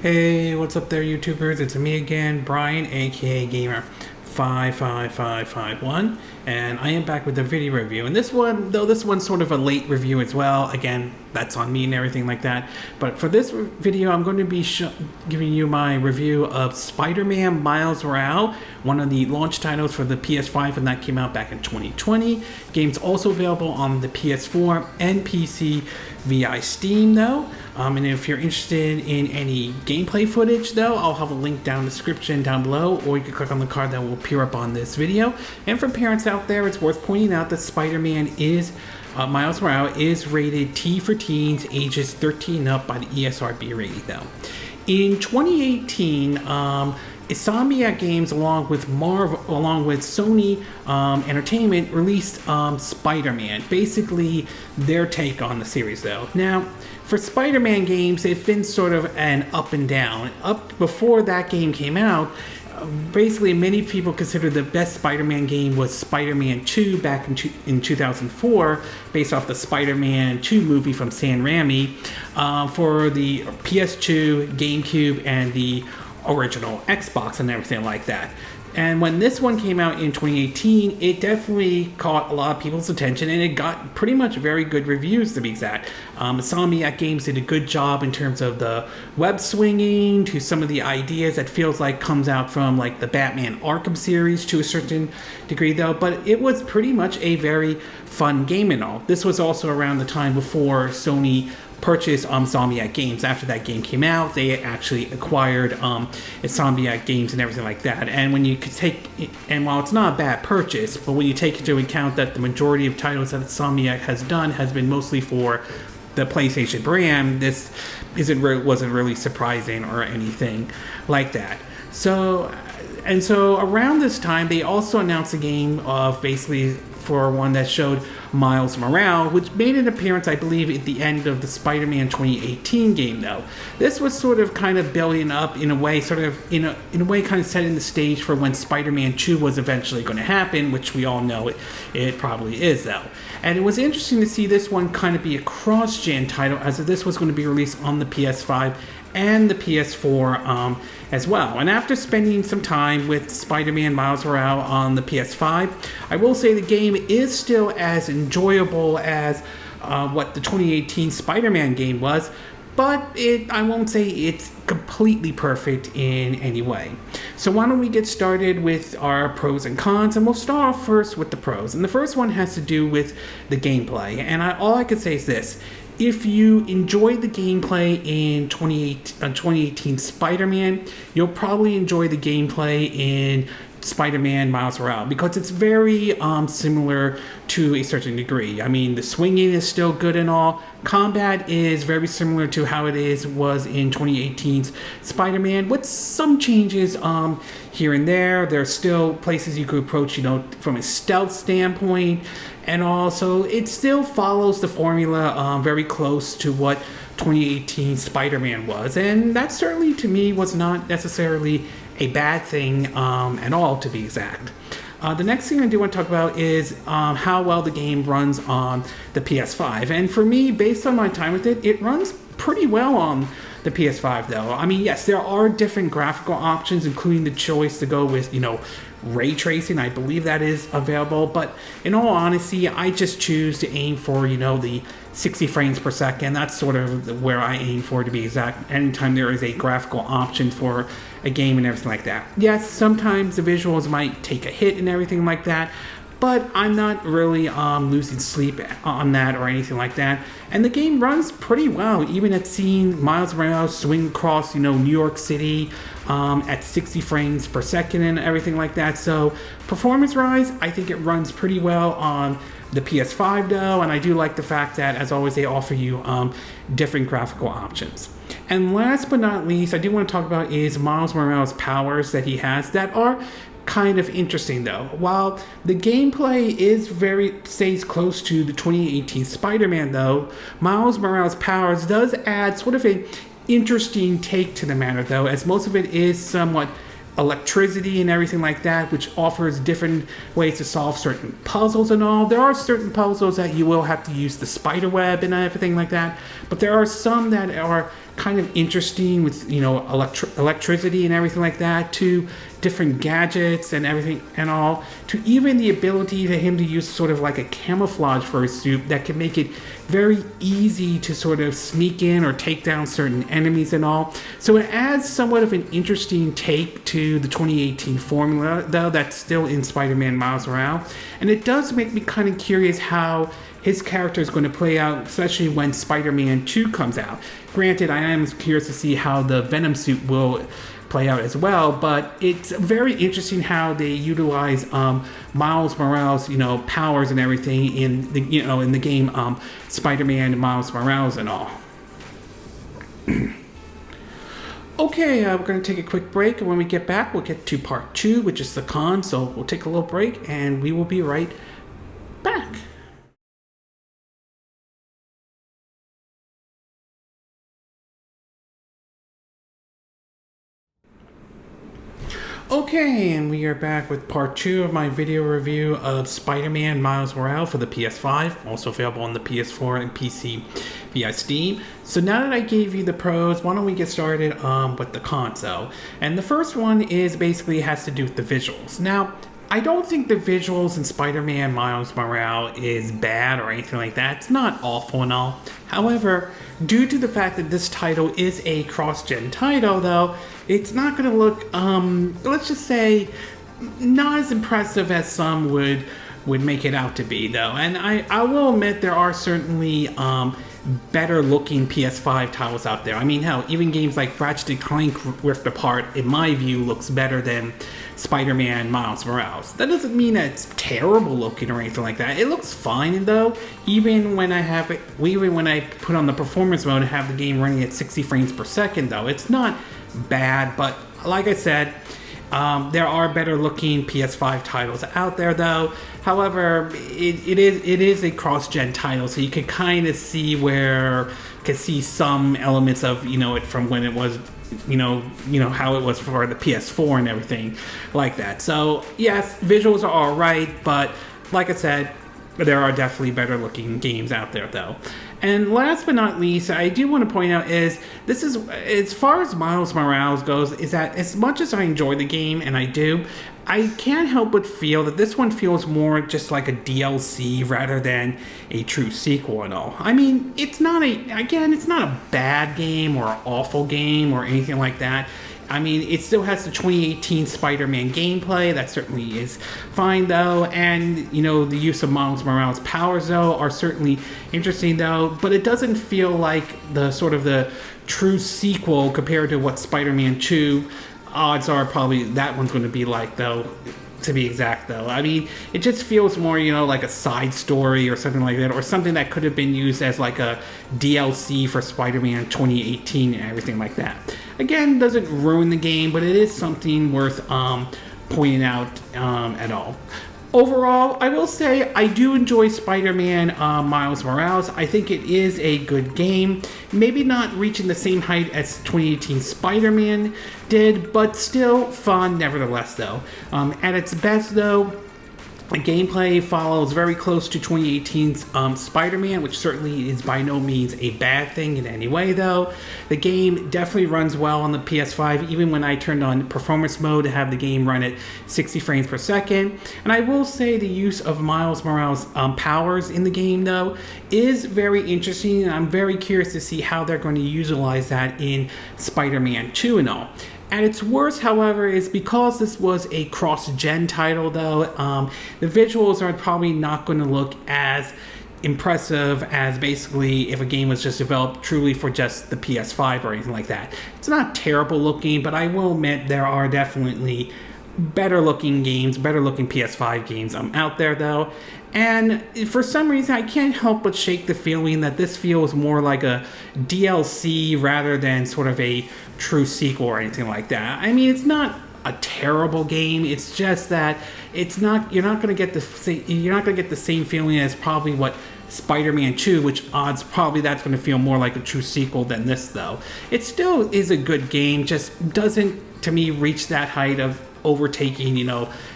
Hey, what's up there, YouTubers? It's me again, Brian, aka Gamer 55551, and I am back with a video review. And this one's sort of a late review as well. Again, that's on me and everything like that. But for this video, I'm going to be giving you my review of Spider-Man Miles Morales, one of the launch titles for the PS5, and that came out back in 2020. Game's also available on the PS4 and PC via Steam, though. And if you're interested in any gameplay footage, though, I'll have a link down in the description down below, or you can click on the card that will appear up on this video. And for parents out there, it's worth pointing out that Spider-Man Miles Morales is rated T for teens, ages 13 up by the ESRB rating, though. In 2018, Insomniac Games, along with Sony Entertainment, released Spider-Man, basically their take on the series, though. Now, for Spider-Man games, it's been sort of an up and down. Up before that game came out, basically many people consider the best Spider-Man game was Spider-Man 2 back in 2004, based off the Spider-Man 2 movie from Sam Raimi, for the PS2, GameCube, and the original Xbox and everything like that. And when this one came out in 2018, it definitely caught a lot of people's attention, and it got pretty much very good reviews, to be exact. Insomniac Games did a good job in terms of the web swinging to some of the ideas that feels like comes out from like the Batman Arkham series to a certain degree, though. But it was pretty much a very fun game and all. This was also around the time before Sony purchased Insomniac Games. After that game came out, they actually acquired Insomniac Games and everything like that. And when you could and while it's not a bad purchase, but when you take into account that the majority of titles that Insomniac has done has been mostly for the PlayStation brand, this wasn't really surprising or anything like that. So around this time, they also announced a game of basically for one that showed Miles Morales, which made an appearance, I believe, at the end of the Spider-Man 2018 game, though. This was sort of kind of building up in a way, kind of setting the stage for when Spider-Man 2 was eventually going to happen, which we all know it probably is, though. And it was interesting to see this one kind of be a cross-gen title, as this was going to be released on the PS5 and the PS4 as well. And after spending some time with Spider-Man Miles Morales on the PS5, I will say the game is still as enjoyable as what the 2018 Spider-Man game was, but I won't say it's completely perfect in any way. So why don't we get started with our pros and cons, and we'll start off first with the pros. And the first one has to do with the gameplay, and all I can say is this. If you enjoyed the gameplay in 2018 Spider-Man, you'll probably enjoy the gameplay in Spider-Man Miles Morales, because it's very similar to a certain degree. I mean, the swinging is still good and all. Combat is very similar to how it was in 2018's Spider-Man, with some changes here and there. There are still places you could approach, from a stealth standpoint, and also it still follows the formula very close to what 2018 Spider-Man was, and that certainly to me was not necessarily a bad thing at all, to be exact. The next thing I do want to talk about is how well the game runs on the PS5. And for me, based on my time with it, it runs pretty well on the PS5, though. I mean, yes, there are different graphical options, including the choice to go with, ray tracing. I believe that is available, but in all honesty, I just choose to aim for, the 60 frames per second. That's sort of where I aim for, to be exact, anytime there is a graphical option for a game and everything like that. Yes, sometimes the visuals might take a hit and everything like that, but I'm not really losing sleep on that or anything like that. And the game runs pretty well, even at seeing Miles Morales swing across, New York City at 60 frames per second and everything like that. So performance-wise, I think it runs pretty well on the PS5, though, and I do like the fact that, as always, they offer you different graphical options. And last but not least, I do want to talk about is Miles Morales' powers that he has that are kind of interesting, though. While the gameplay stays close to the 2018 Spider-Man, though, Miles Morales' powers does add sort of an interesting take to the matter, though, as most of it is somewhat electricity and everything like that, which offers different ways to solve certain puzzles and all. There are certain puzzles that you will have to use the spider web and everything like that, but there are some that are kind of interesting with, you know, electricity and everything like that, to different gadgets and everything and all, to even the ability to him to use sort of like a camouflage for his suit that can make it very easy to sort of sneak in or take down certain enemies and all. So it adds somewhat of an interesting take to the 2018 formula, though, that's still in Spider-Man Miles Morales. And it does make me kind of curious how his character is going to play out, especially when Spider-Man 2 comes out. Granted, I am curious to see how the Venom suit will play out as well, but it's very interesting how they utilize Miles Morales, you know, powers and everything in the, you know, in the game Spider-Man Miles Morales and all. Okay, we're going to take a quick break, and when we get back, we'll get to part 2, which is the con. So we'll take a little break, and we will be right back. Okay, and we are back with part 2 of my video review of Spider-Man Miles Morales for the PS5, also available on the PS4 and PC via Steam. So now that I gave you the pros, why don't we get started with the console? And the first one is basically has to do with the visuals. Now, I don't think the visuals in Spider-Man Miles Morales is bad or anything like that. It's not awful and all. However, due to the fact that this title is a cross-gen title, though, it's not going to look, let's just say, not as impressive as some would make it out to be, though. And I will admit there are certainly better looking PS5 titles out there. I mean, hell, even games like Ratchet & Clank Rift Apart, in my view, looks better than Spider-Man Miles Morales. That doesn't mean that it's terrible looking or anything like that. It looks fine, though, even when I put on the performance mode and have the game running at 60 frames per second, though. It's not bad, but like I said, there are better looking PS5 titles out there, though. However, it is a cross-gen title, so you can kind of see some elements of, you know, it from when it was, you know how it was for the PS4 and everything like that. So yes, visuals are all right, but like I said, there are definitely better looking games out there, though. And last but not least, I do want to point out is, this is, as far as Miles Morales goes, is that as much as I enjoy the game, and I do, I can't help but feel that this one feels more just like a DLC rather than a true sequel and all. I mean, it's not a bad game or an awful game or anything like that. I mean, it still has the 2018 Spider-Man gameplay. That certainly is fine, though. And, you know, the use of Miles Morales' powers, though, are certainly interesting, though. But it doesn't feel like the sort of the true sequel compared to what Spider-Man 2, odds are probably that one's going to be like, though. To be exact, though. I mean, it just feels more, you know, like a side story or something like that, or something that could have been used as like a DLC for Spider-Man 2018 and everything like that. Again, doesn't ruin the game, but it is something worth pointing out at all. Overall, I will say I do enjoy Spider-Man Miles Morales. I think it is a good game. Maybe not reaching the same height as 2018 Spider-Man did, but still fun nevertheless, though. At its best, though, the gameplay follows very close to 2018's Spider-Man, which certainly is by no means a bad thing in any way, though. The game definitely runs well on the PS5, even when I turned on performance mode to have the game run at 60 frames per second. And I will say the use of Miles Morales' powers in the game, though, is very interesting, and I'm very curious to see how they're going to utilize that in Spider-Man 2 and all. At its worst, however, is because this was a cross-gen title, though, the visuals are probably not going to look as impressive as basically if a game was just developed truly for just the PS5 or anything like that. It's not terrible looking, but I will admit there are definitely better looking games, better looking PS5 games out there, though. And for some reason, I can't help but shake the feeling that this feels more like a DLC rather than sort of a true sequel or anything like that. I mean, it's not a terrible game. It's just that it's not. You're not going to get the same feeling as probably what Spider-Man 2, which odds probably that's going to feel more like a true sequel than this, though. It still is a good game, just doesn't, to me, reach that height of overtaking,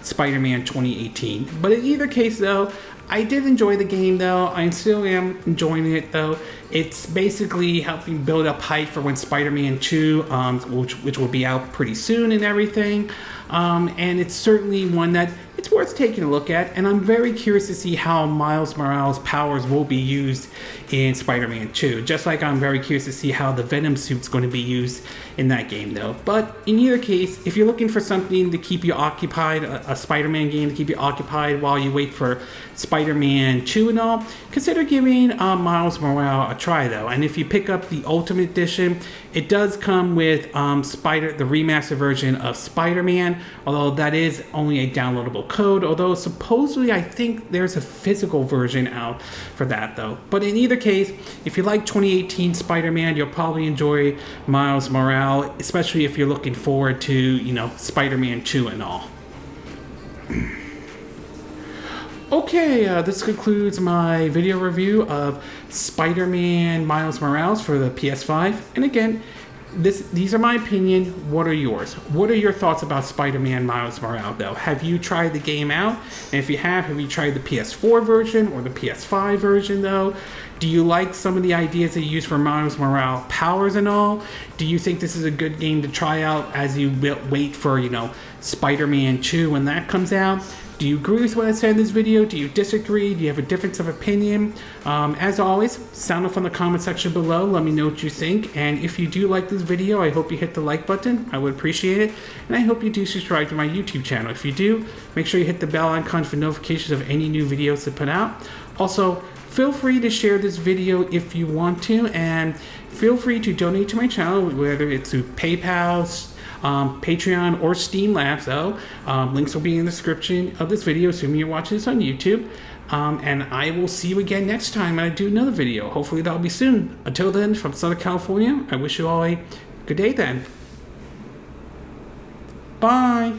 Spider-Man 2018. But in either case, though, I did enjoy the game, though. I still am enjoying it, though. It's basically helping build up hype for when Spider-Man 2, which will be out pretty soon and everything. And it's certainly one that it's worth taking a look at. And I'm very curious to see how Miles Morales' powers will be used in Spider-Man 2. Just like I'm very curious to see how the Venom suit's going to be used in that game, though. But in either case, if you're looking for something to keep you occupied, a Spider-Man game to keep you occupied while you wait for Spider-Man 2 and all, consider giving Miles Morales a try, though. And if you pick up the Ultimate Edition, it does come with the remastered version of Spider-Man, although that is only a downloadable code, although supposedly I think there's a physical version out for that, though. But in either case, if you like 2018 Spider-Man, you'll probably enjoy Miles Morales, especially if you're looking forward to, Spider-Man 2 and all. Okay, this concludes my video review of Spider-Man Miles Morales for the PS5. And again, these are my opinion. What are yours? What are your thoughts about Spider-Man Miles Morales, though? Have you tried the game out? And if you have you tried the PS4 version or the PS5 version, though? Do you like some of the ideas they use for Miles Morales powers and all? Do you think this is a good game to try out as you wait for, Spider-Man 2 when that comes out? Do you agree with what I said in this video? Do you disagree? Do you have a difference of opinion? As always, sound off in the comment section below. Let me know what you think. And if you do like this video, I hope you hit the like button. I would appreciate it. And I hope you do subscribe to my YouTube channel. If you do, make sure you hit the bell icon for notifications of any new videos to put out. Also, feel free to share this video if you want to. And feel free to donate to my channel, whether it's through PayPal, Patreon, or Steam Labs, though. Links will be in the description of this video, assuming you're watching this on YouTube. And I will see you again next time when I do another video. Hopefully that'll be soon. Until then, from Southern California, I wish you all a good day then. Bye!